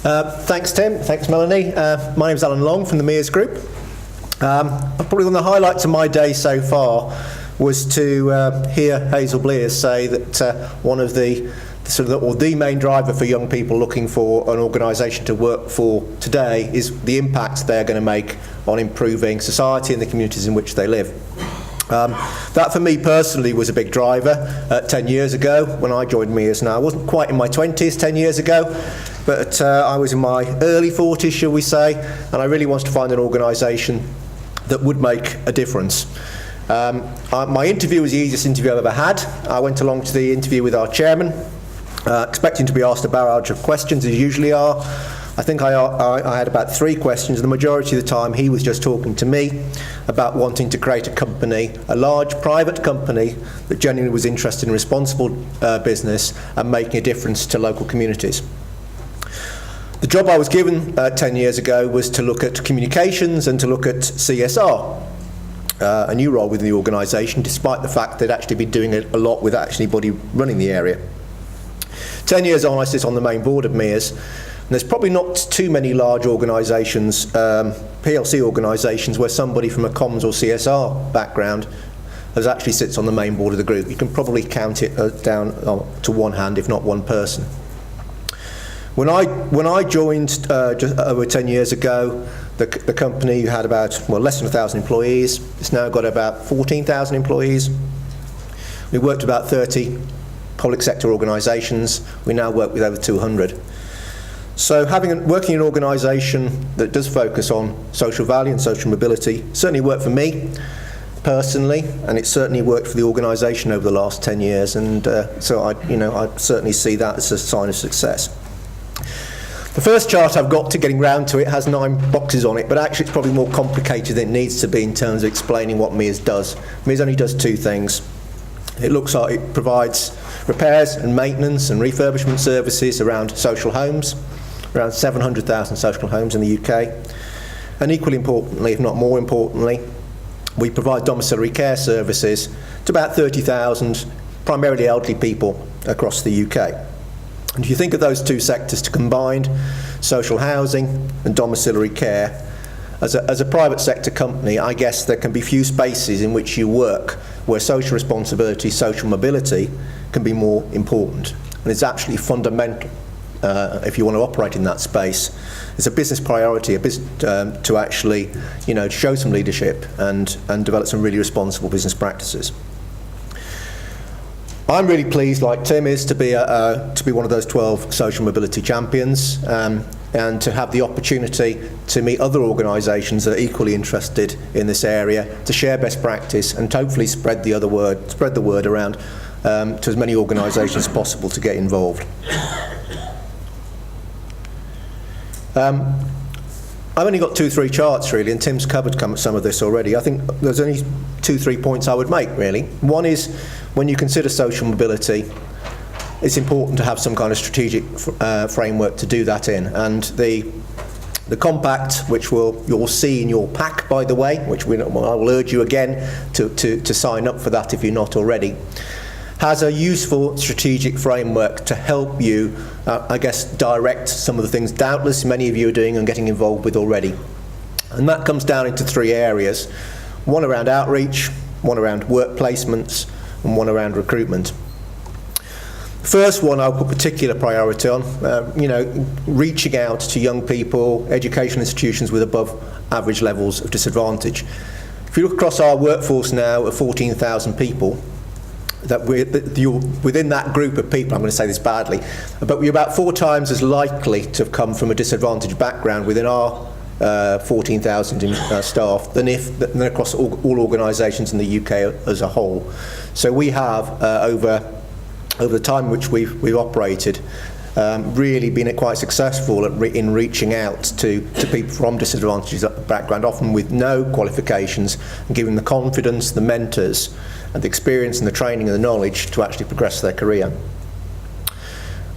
Thanks, Tim. Thanks, Melanie. My name is Alan Long from the Mears Group. Probably one of the highlights of my day so far was to hear Hazel Blears say that one of the main driver for young people looking for an organisation to work for today is the impact they're going to make on improving society and the communities in which they live. That for me personally was a big driver 10 years ago when I joined Mears. Now I wasn't quite in my 20s 10 years ago, but I was in my early 40s, shall we say, and I really wanted to find an organisation that would make a difference. My interview was the easiest interview I've ever had. I went along to the interview with our chairman, expecting to be asked a barrage of questions, as usually are. I think I had about 3 questions. The majority of the time he was just talking to me about wanting to create a company, a large private company that genuinely was interested in responsible business and making a difference to local communities. The job I was given 10 years ago was to look at communications and to look at CSR, a new role within the organisation, despite the fact they'd actually been doing it a lot without actually anybody running the area. 10 years on, I sit on the main board of Mears. And there's probably not too many large organisations, PLC organisations, where somebody from a comms or CSR background actually sits on the main board of the group. You can probably count it down to one hand, if not one person. When I joined just over 10 years ago, the company had about less than 1,000 employees. It's now got about 14,000 employees. We worked with about 30 public sector organisations. We now work with over 200. So working in an organisation that does focus on social value and social mobility certainly worked for me personally, and it certainly worked for the organisation over the last 10 years, and so I certainly see that as a sign of success. The first chart I've got to getting round to it has 9 boxes on it, but actually it's probably more complicated than it needs to be in terms of explaining what Mears does. Mears only does 2 things. It provides repairs and maintenance and refurbishment services around social homes, around 700,000 social homes in the UK. And equally importantly, if not more importantly, we provide domiciliary care services to about 30,000, primarily elderly people across the UK. And if you think of those 2 sectors combined, social housing and domiciliary care, as a private sector company, I guess there can be few spaces in which you work where social responsibility, social mobility can be more important. And it's actually fundamental if you want to operate in that space. It's a business priority, to actually, show some leadership and develop some really responsible business practices. I'm really pleased, like Tim is, to be one of those 12 social mobility champions, and to have the opportunity to meet other organisations that are equally interested in this area, to share best practice and hopefully spread the word around to as many organisations as possible to get involved. I've only got 2-3 charts really, and Tim's covered some of this already. I think there's only 2-3 points I would make really. One is, when you consider social mobility, it's important to have some kind of strategic framework to do that in. And the compact, which you'll see in your pack, by the way, which I will urge you again to sign up for that if you're not already, has a useful strategic framework to help you, direct some of the things doubtless many of you are doing and getting involved with already. And that comes down into 3 areas. One around outreach, one around work placements, and one around recruitment. First one I'll put particular priority on, reaching out to young people, educational institutions with above average levels of disadvantage. If you look across our workforce now of 14,000 people, within that group of people, I'm going to say this badly, but we're about 4 times as likely to have come from a disadvantaged background within our 14,000 staff than across all organisations in the UK as a whole. So we have over the time which we've operated, really been quite successful in reaching out to people from disadvantaged background, often with no qualifications, and giving them the confidence, the mentors, and the experience and the training and the knowledge to actually progress their career.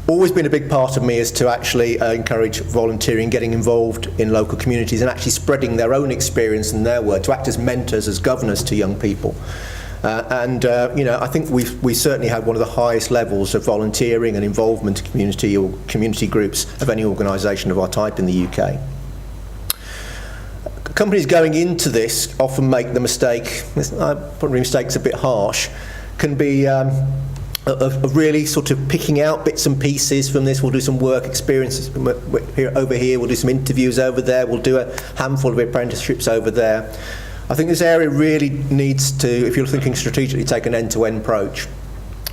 Always been a big part of me is to actually encourage volunteering, getting involved in local communities and actually spreading their own experience and their work, to act as mentors, as governors to young people. I think we certainly had one of the highest levels of volunteering and involvement in community or community groups of any organisation of our type in the UK. Companies going into this often make the mistake, probably mistake's a bit harsh, can be of really sort of picking out bits and pieces from this. We'll do some work experiences over here, we'll do some interviews over there, we'll do a handful of apprenticeships over there. I think this area really needs to, if you're thinking strategically, take an end-to-end approach.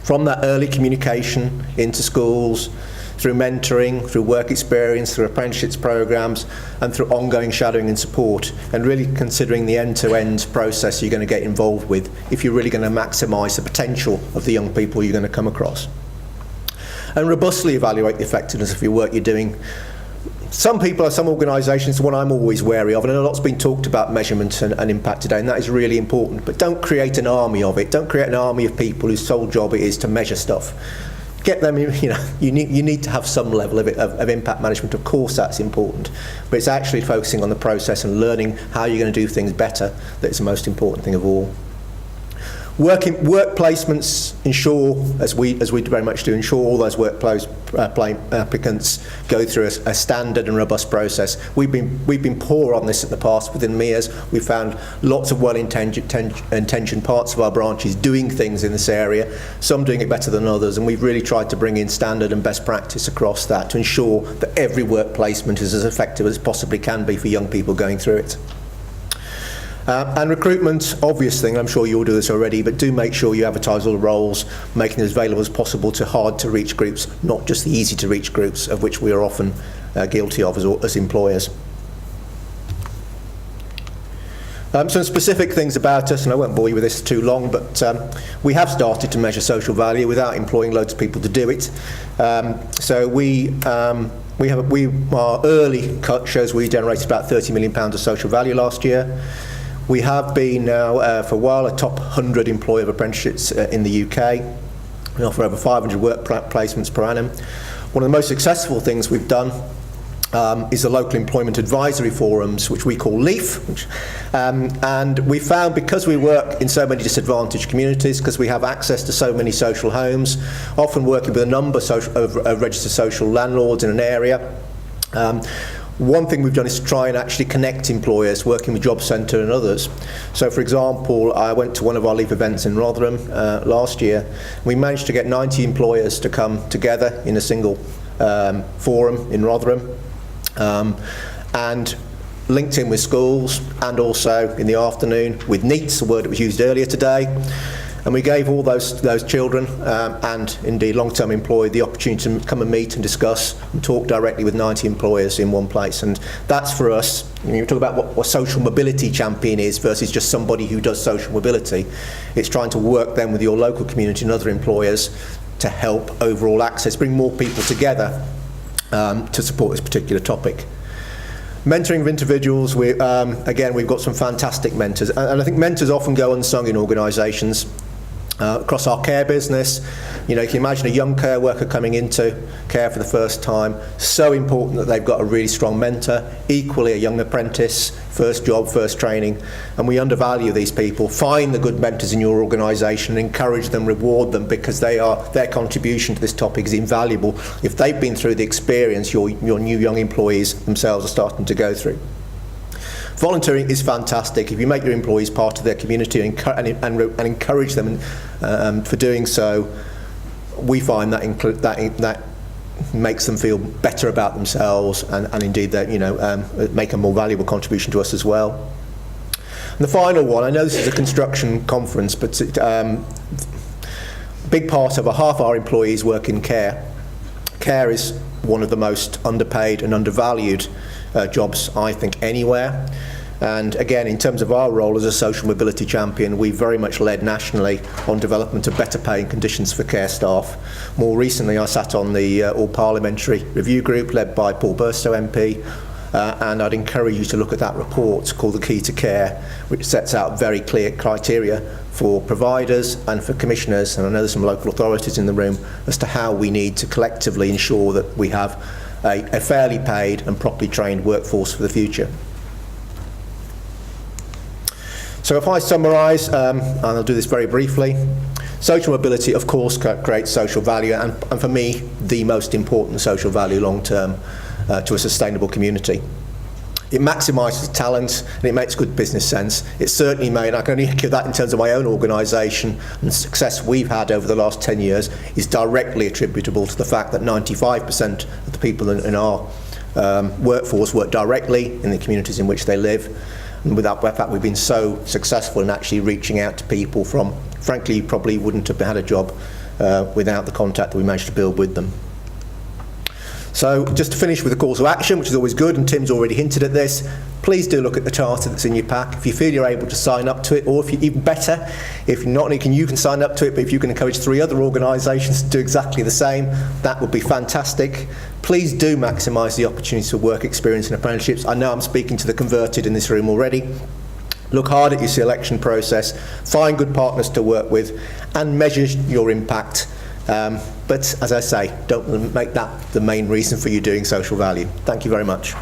From that early communication into schools, through mentoring, through work experience, through apprenticeships programs, and through ongoing shadowing and support, and really considering the end-to-end process you're going to get involved with if you're really going to maximise the potential of the young people you're going to come across. And robustly evaluate the effectiveness of your work you're doing. Some people or some organisations, the one I'm always wary of, and a lot's been talked about measurement and impact today, and that is really important, but don't create an army of it. Don't create an army of people whose sole job it is to measure stuff. Get them, you need to have some level of impact management. Of course that's important, but it's actually focusing on the process and learning how you're going to do things better that's the most important thing of all. Work placements ensure, as we very much do, ensure all those workplace applicants go through a standard and robust process. We've been poor on this in the past within Mears. We've found lots of well-intentioned parts of our branches doing things in this area, some doing it better than others, and we've really tried to bring in standard and best practice across that to ensure that every work placement is as effective as it possibly can be for young people going through it. And recruitment, obvious thing, I'm sure you all do this already, but do make sure you advertise all the roles, making them as available as possible to hard-to-reach groups, not just the easy-to-reach groups, of which we are often guilty of as employers. Some specific things about us, and I won't bore you with this too long, but we have started to measure social value without employing loads of people to do it. Our early cut shows we generated about £30 million of social value last year. We have been now, for a while, a top 100 employer of apprenticeships in the UK. We offer over 500 work placements per annum. One of the most successful things we've done is the local employment advisory forums, which we call LEAF. And we found, because we work in so many disadvantaged communities, because we have access to so many social homes, often working with a number of registered social landlords in an area, one thing we've done is to try and actually connect employers, working with Job Centre and others. So, for example, I went to one of our LEAF events in Rotherham last year. We managed to get 90 employers to come together in a single forum in Rotherham, and linked in with schools, and also in the afternoon with NEETs, a word that was used earlier today. And we gave all those children and indeed long-term employed the opportunity to come and meet and discuss and talk directly with 90 employers in one place. And that's, for us, you talk about what social mobility champion is versus just somebody who does social mobility. It's trying to work then with your local community and other employers to help overall access, bring more people together to support this particular topic. Mentoring of individuals, again, we've got some fantastic mentors, and I think mentors often go unsung in organisations. Across our care business, you can imagine a young care worker coming into care for the first time. So important that they've got a really strong mentor. Equally, a young apprentice, first job, first training, and we undervalue these people. Find the good mentors in your organisation, encourage them, reward them, because their contribution to this topic is invaluable if they've been through the experience your new young employees themselves are starting to go through. Volunteering is fantastic. If you make your employees part of their community and encourage them for doing so, we find that makes them feel better about themselves, and indeed that make a more valuable contribution to us as well. And the final one, I know this is a construction conference, but a big part of half our employees work in care. Care is one of the most underpaid and undervalued jobs, I think, anywhere. And again, in terms of our role as a social mobility champion, we've very much led nationally on development of better pay and conditions for care staff. More recently, I sat on the all-parliamentary review group led by Paul Burstow MP, and I'd encourage you to look at that report called The Key to Care, which sets out very clear criteria for providers and for commissioners, and I know there's some local authorities in the room, as to how we need to collectively ensure that we have a fairly paid and properly trained workforce for the future. So if I summarise, and I'll do this very briefly, social mobility, of course, creates social value, and for me, the most important social value long term to a sustainable community. It maximises talent and it makes good business sense. It's certainly made, I can only give that in terms of my own organisation, and the success we've had over the last 10 years is directly attributable to the fact that 95% of the people in our workforce work directly in the communities in which they live. And with that fact, we've been so successful in actually reaching out to people from, frankly, you probably wouldn't have had a job without the contact that we managed to build with them. So just to finish with the calls to action, which is always good, and Tim's already hinted at this, please do look at the charter that's in your pack. If you feel you're able to sign up to it, or if you, even better, if not only you can sign up to it, but if you can encourage 3 other organisations to do exactly the same, that would be fantastic. Please do maximise the opportunities for work experience and apprenticeships. I know I'm speaking to the converted in this room already. Look hard at your selection process, find good partners to work with, and measure your impact. But as I say, don't make that the main reason for you doing social value. Thank you very much.